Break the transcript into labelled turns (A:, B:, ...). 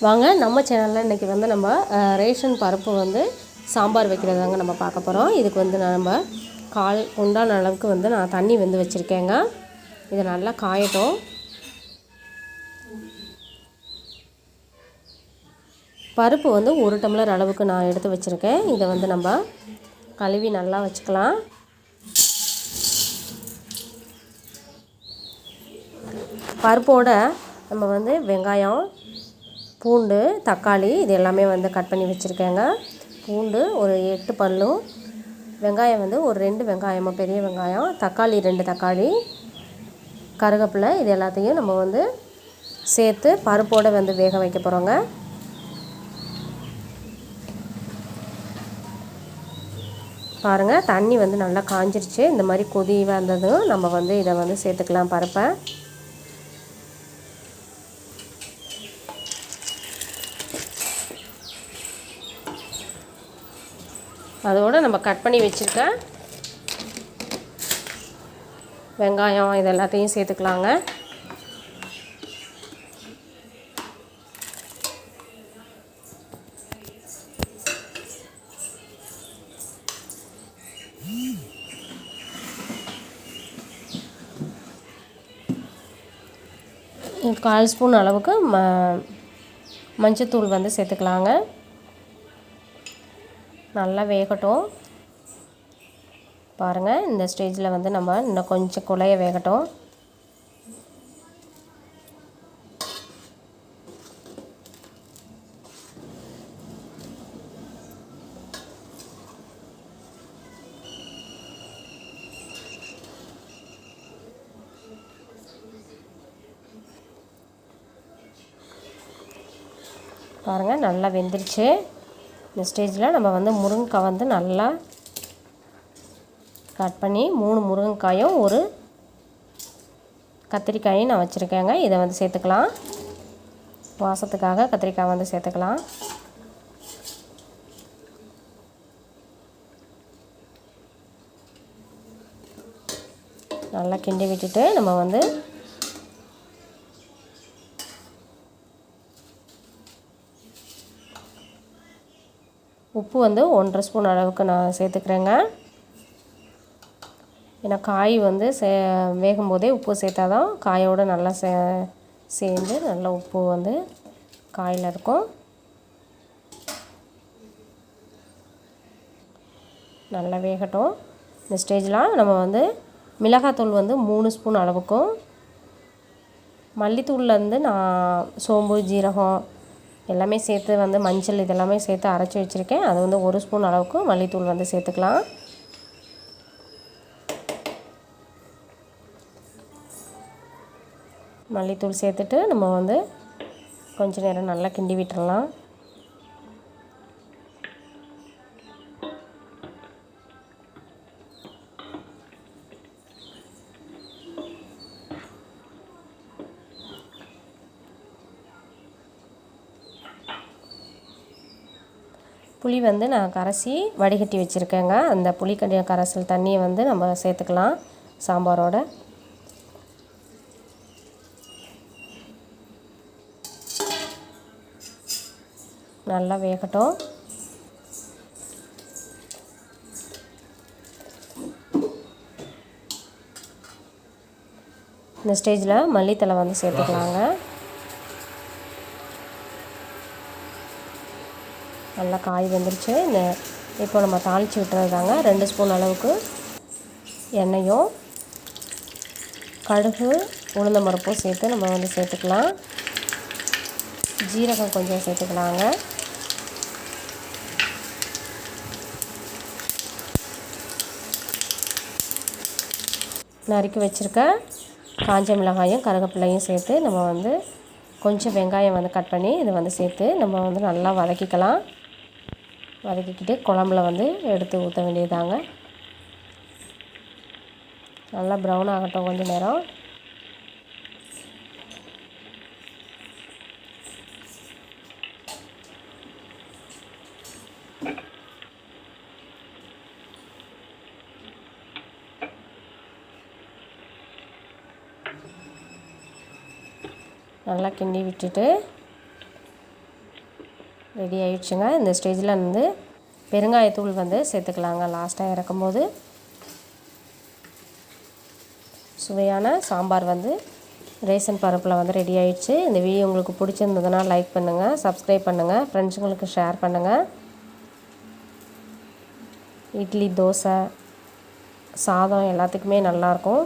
A: வாங்க நம்ம சேனலில் இன்றைக்கி வந்து நம்ம ரேஷன் பருப்பு வந்து சாம்பார் வைக்கிறதாங்க நம்ம பார்க்க போகிறோம். இதுக்கு வந்து நம்ம கால் குண்டான அளவுக்கு வந்து நான் தண்ணி வந்து வச்சுருக்கேங்க. இதை நல்லா காயட்டும். பருப்பு வந்து 1 டம்ளர் அளவுக்கு நான் எடுத்து வச்சுருக்கேன். இதை வந்து நம்ம கழுவி நல்லா வச்சுக்கலாம். பருப்போட நம்ம வந்து வெங்காயம், பூண்டு, தக்காளி இது எல்லாமே வந்து கட் பண்ணி வச்சுருக்கேங்க. பூண்டு ஒரு 8 பல்லும், வெங்காயம் வந்து ஒரு 2 வெங்காயமும் பெரிய வெங்காயம், தக்காளி 2 தக்காளி, கருவேப்பிலை இது எல்லாத்தையும் நம்ம வந்து சேர்த்து பருப்போடு வந்து வேக வைக்க போகிறோங்க. பாருங்கள், தண்ணி வந்து நல்லா காஞ்சிருச்சு. இந்த மாதிரி கொதி வந்ததும் நம்ம வந்து இதை வந்து சேர்த்துக்கலாம் பருப்பை. அதோடு நம்ம கட் பண்ணி வச்சுருக்க வெங்காயம் இது எல்லாத்தையும் சேர்த்துக்கலாங்க. கால் ஸ்பூன் அளவுக்கு மஞ்சத்தூள் வந்து சேர்த்துக்கலாங்க. நல்லா வேகட்டும். பாருங்கள், இந்த ஸ்டேஜில் வந்து நம்ம இன்னும் கொஞ்சம் குழைய வேகட்டும். பாருங்கள், நல்லா வெந்துருச்சு. இந்த ஸ்டேஜில் நம்ம வந்து முருங்கைக்காய் வந்து நல்லா கட் பண்ணி 3 முருங்கைக்காயும் ஒரு கத்திரிக்காயும் நான் வச்சுருக்கேங்க. இதை வந்து சேர்த்துக்கலாம். வாசத்துக்காக கத்திரிக்காய் வந்து சேர்த்துக்கலாம். நல்லா கிண்டி விட்டுட்டு நம்ம வந்து உப்பு வந்து 1.5 ஸ்பூன் அளவுக்கு நான் சேர்த்துக்கிறேங்க. ஏன்னா காய் வந்து வேகும்போதே உப்பு சேர்த்தா தான் காயோடு நல்லா சேர்ந்து நல்லா உப்பு வந்து காயில் இருக்கும். நல்லா வேகட்டும். இந்த ஸ்டேஜில் நம்ம வந்து மிளகாத்தூள் வந்து 3 ஸ்பூன் அளவுக்கும், மல்லித்தூள்லேருந்து நான் சோம்பு, ஜீரகம் எல்லாமே சேர்த்து வந்து மஞ்சள் இதெல்லாமே சேர்த்து அரைச்சி வச்சுருக்கேன். அது வந்து 1 ஸ்பூன் அளவுக்கு மல்லித்தூள் வந்து சேர்த்துக்கலாம். மல்லித்தூள் சேர்த்துட்டு நம்ம வந்து கொஞ்ச நேரம் நல்லா கிண்டி விட்டுறலாம். புளி வந்து நான் கரைச்சி வடிகட்டி வச்சுருக்கேங்க. அந்த புளிக்கட்டி கரைசல் தண்ணியை வந்து நம்ம சேர்த்துக்கலாம் சாம்பாரோட. நல்லா வேகட்டும். இந்த ஸ்டேஜில் மல்லித்தலை வந்து சேர்த்துக்கலாங்க. நல்லா காய் வந்துருச்சு. இப்போ நம்ம தாளித்து விட்டுறது தாங்க. 2 ஸ்பூன் அளவுக்கு எண்ணெயும் கடுகு, உளுந்தம்பருப்பும் சேர்த்து நம்ம வந்து சேர்த்துக்கலாம். ஜீரகம் கொஞ்சம் சேர்த்துக்கலாங்க. நறுக்கி வச்சுருக்க காஞ்ச மிளகாயும் கருவேப்பிலையும் சேர்த்து நம்ம வந்து கொஞ்சம் வெங்காயம் வந்து கட் பண்ணி இதை வந்து சேர்த்து நம்ம வந்து நல்லா வதக்கிக்கலாம். வதக்கிக்கிட்டு குழம்புல வந்து எடுத்து ஊற்ற வேண்டியதாங்க. நல்லா ப்ரௌன் ஆகட்டும் கொஞ்சம் நேரம். நல்லா கிண்டி விட்டுட்டு ரெடி ஆயிடுச்சுங்க. இந்த ஸ்டேஜில் வந்து பெருங்காயத்தூள் வந்து சேர்த்துக்கலாங்க. லாஸ்ட்டாக இறக்கும்போது சுவையான சாம்பார் வந்து ரேஷன் பருப்பில் வந்து ரெடி ஆயிடுச்சு. இந்த வீடியோ உங்களுக்கு பிடிச்சிருந்ததுன்னா லைக் பண்ணுங்கள், சப்ஸ்கிரைப் பண்ணுங்கள், ஃப்ரெண்ட்ஸுங்களுக்கு ஷேர் பண்ணுங்கள். இட்லி, தோசை, சாதம் எல்லாத்துக்குமே நல்லாயிருக்கும்.